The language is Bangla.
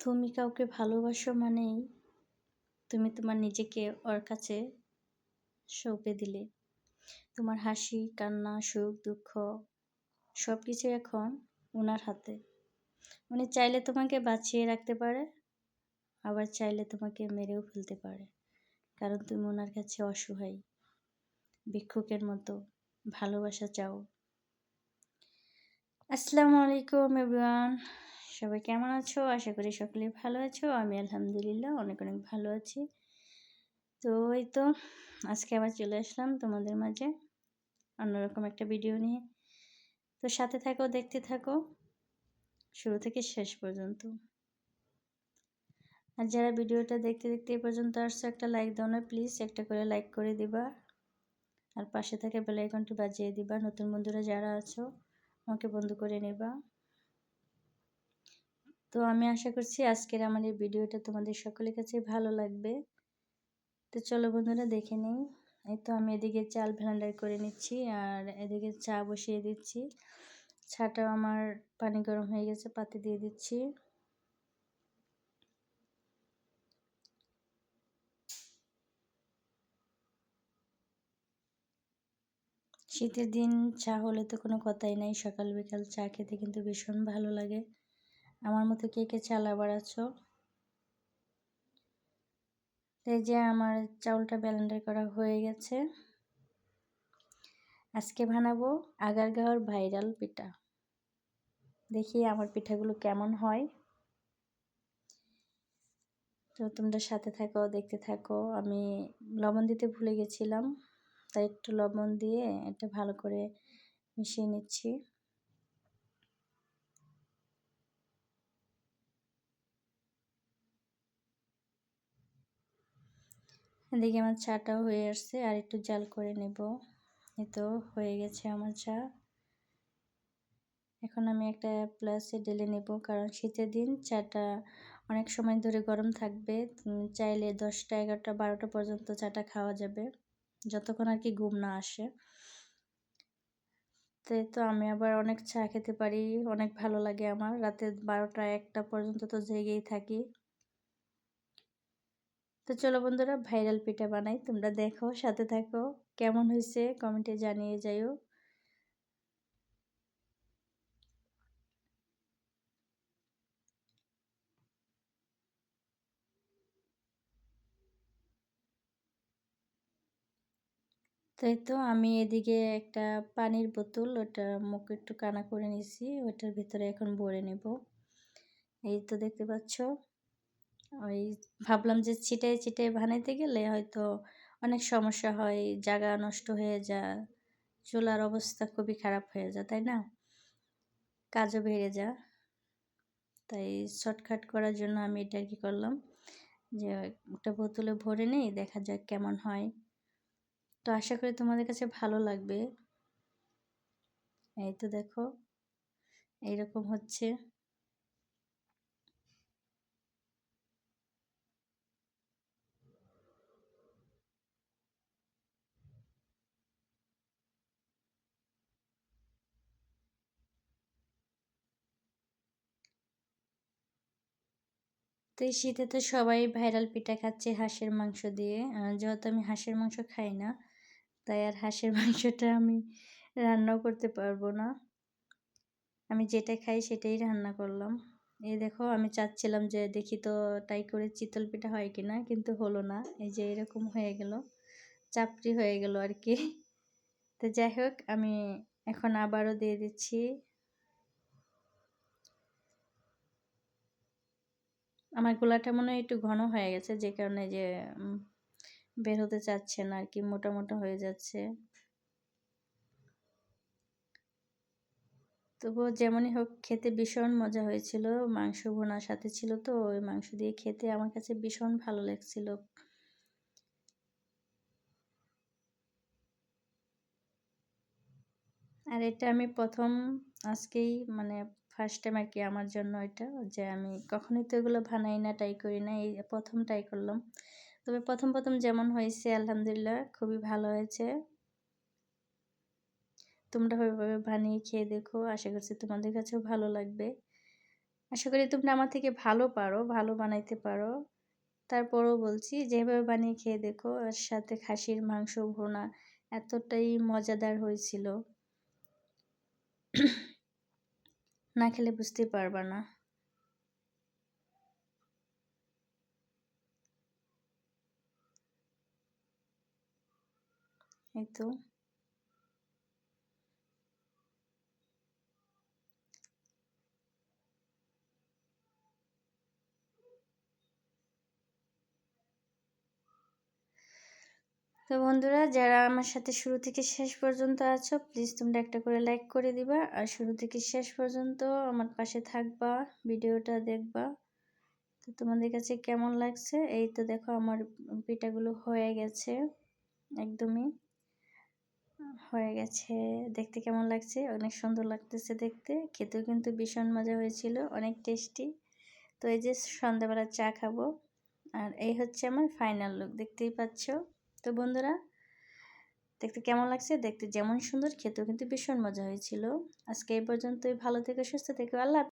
তুমি কাউকে ভালোবাসো মানেই তুমি তোমার নিজেকে ওর কাছে সঁপে দিলে। তোমার হাসি, কান্না, সুখ, দুঃখ সবকিছু এখন উনার হাতে। উনি চাইলে তোমাকে বাঁচিয়ে রাখতে পারে, আবার চাইলে তোমাকে মেরেও ফেলতে পারে। কারণ তুমি উনার কাছে অসহায়, ভিক্ষুকের মতো ভালোবাসা চাও। আসসালামু আলাইকুম এভরিওয়ান, সবাই কেমন আছো? আশা করি সকলেই ভালো আছো। আমি আলহামদুলিল্লাহ অনেক ভালো আছি। তো এই তো আজকে আবার চলে আসলাম তোমাদের মাঝে অন্যরকম একটা ভিডিও নিয়ে। তো সাথে থাকো, দেখতে থাকো শুরু থেকে শেষ পর্যন্ত। আর যারা ভিডিওটা দেখতে দেখতে এই পর্যন্ত আসছো, একটা লাইক দাও না প্লিজ, একটা করে লাইক করে দিবা। আর পাশে থেকে বেল আইকনটি বাজিয়ে দিবা। নতুন বন্ধুরা যারা আছো আমাকে বন্ধু করে নেবা। তো আমি আশা করছি আজকের আমার এই ভিডিওটা তোমাদের সকলের কাছে ভালো লাগবে। তো চলো বন্ধুরা দেখে নিই। এই তো আমি এদিকে চাল ব্লেন্ডার করে নিচ্ছি আর এদিকে চা বসিয়ে দিচ্ছি। চাটাও আমার পানি গরম হয়ে গেছে, পাতে দিয়ে দিচ্ছি। শীতের দিন চা হলে তো কোনো কথাই নাই, সকাল বিকাল চা খেতে কিন্তু ভীষণ ভালো লাগে। আমার মতো কে কে চা লাভার আছো? এই যে আমার চাউলটা ব্লেন্ডার করা হয়ে গেছে। আজকে বানাবো আগারগাঁওর ভাইরাল পিঠা। দেখি আমার পিঠাগুলো কেমন হয়। তো তোমরা সাথে থাকো, দেখতে থাকো। আমি লবণ দিতে ভুলে গেছিলাম, তাই একটু লবণ দিয়ে এটা ভালো করে মিশিয়ে নিচ্ছি। এদিকে আমার চাটাও হয়ে আসছে, আর একটু জাল করে নেব। এই তো হয়ে গেছে আমার চা। এখন আমি একটা প্লাসে ঢেলে নেব, কারণ শীতের দিন চাটা অনেক সময় ধরে গরম থাকবে। চাইলে 10টা 11টা 12টা পর্যন্ত চাটা খাওয়া যাবে, যতক্ষণ আর কি ঘুম না আসে। তাই তো আমি আবার অনেক চা খেতে পারি, অনেক ভালো লাগে আমার। রাতে 12টা 1টা পর্যন্ত তো জেগেই থাকি। তো চলো বন্ধুরা ভাইরাল পিঠা বানাই, তোমরা দেখো, সাথে থাকো। কেমন হয়েছে কমেন্টে জানিয়ে যাইও। তাই তো আমি এদিকে একটা পানির বোতল, ওটা মুখ একটু কানা করে নিছি, ওটার ভিতরে এখন ভরে নেব। এই তো দেখতে পাচ্ছ, ওই ভাবলাম যে ছিটায় ছিটায় বানাইতে গেলে হয়তো অনেক সমস্যা হয়, জায়গা নষ্ট হয়ে যায়, চুলার অবস্থা খুবই খারাপ হয়ে যায়, তাই না? কাজও বেড়ে যায়। তাই শর্টকাট করার জন্য আমি এটা কি করলাম, যে একটা বোতলে ভরে নেই, দেখা যাক কেমন হয়। তো আশা করি তোমাদের কাছে ভালো লাগবে। এই তো দেখো এইরকম হচ্ছে। তো এই শীতে তো সবাই ভাইরাল পিঠা খাচ্ছে হাঁসের মাংস দিয়ে। যেহেতু আমি হাঁসের মাংস খাই না, তাই আর হাঁসের মাংসটা আমি রান্নাও করতে পারবো না। আমি যেটা খাই সেটাই রান্না করলাম। এই দেখো আমি চাচ্ছিলাম যে দেখি তো ট্রাই করে চিতল পিঠা হয় কিনা, কিন্তু হলো না। এই যে এরকম হয়ে গেল, চাপড়ি হয়ে গেল আর কি। তো যাই হোক, আমি এখন আবারও দিয়ে দিচ্ছি। আমার গোলাটা মনে হয় একটু ঘন হয়ে গেছে, যে কারণে যে বের হতে চাচ্ছে না আর কি, মোটা মোটা হয়ে যাচ্ছে। তবুও যেমনই হোক খেতে ভীষণ মজা হয়েছিল। মাংস ভুনার সাথে ছিল, তো ওই মাংস দিয়ে খেতে আমার কাছে ভীষণ ভালো লাগছিল। আর এটা আমি প্রথম আজকেই, মানে ফার্স্ট টাইম আর কি আমার জন্য এটা, যে আমি কখনোই তো এগুলো বানাই না, ট্রাই করি না, এই প্রথম ট্রাই করলাম। তবে প্রথম প্রথম যেমন হয়েছে আলহামদুলিল্লাহ খুবই ভালো হয়েছে। তোমরা ওইভাবে বানিয়ে খেয়ে দেখো, আশা করছি তোমাদের কাছেও ভালো লাগবে। আশা করি তোমরা আমার থেকে ভালো পারো, ভালো বানাইতে পারো। তারপরও বলছি যেভাবে বানিয়ে খেয়ে দেখো। আর সাথে খাসির মাংস ভুনা এতটাই মজাদার হয়েছিল, না খেলে বুঝতেই পারবা না। এই তো। তো বন্ধুরা, যারা আমার সাথে শুরু থেকে শেষ পর্যন্ত আছো, প্লিজ তোমরা একটা করে লাইক করে দিবা। আর শুরু থেকে শেষ পর্যন্ত আমার পাশে থাকবা, ভিডিওটা দেখবা। তো তোমাদের কাছে কেমন লাগছে? এই তো দেখো আমার পিঠাগুলো হয়ে গেছে, একদমই হয়ে গেছে। দেখতে কেমন লাগছে? অনেক সুন্দর লাগতেছে দেখতে, খেতেও কিন্তু ভীষণ মজা হয়েছিল, অনেক টেস্টি। তো এই যে সন্ধ্যাবেলা চা খাবো, আর এই হচ্ছে আমার ফাইনাল লুক, দেখতেই পাচ্ছ। তো বন্ধুরা, দেখতে কেমন লাগছে? দেখতে যেমন সুন্দর, খেতেও কিন্তু ভীষণ মজা হয়েছিল। আজকে এই পর্যন্তই, ভালো থেকো, সুস্থ থেকো, আল্লাহ হাফেজ।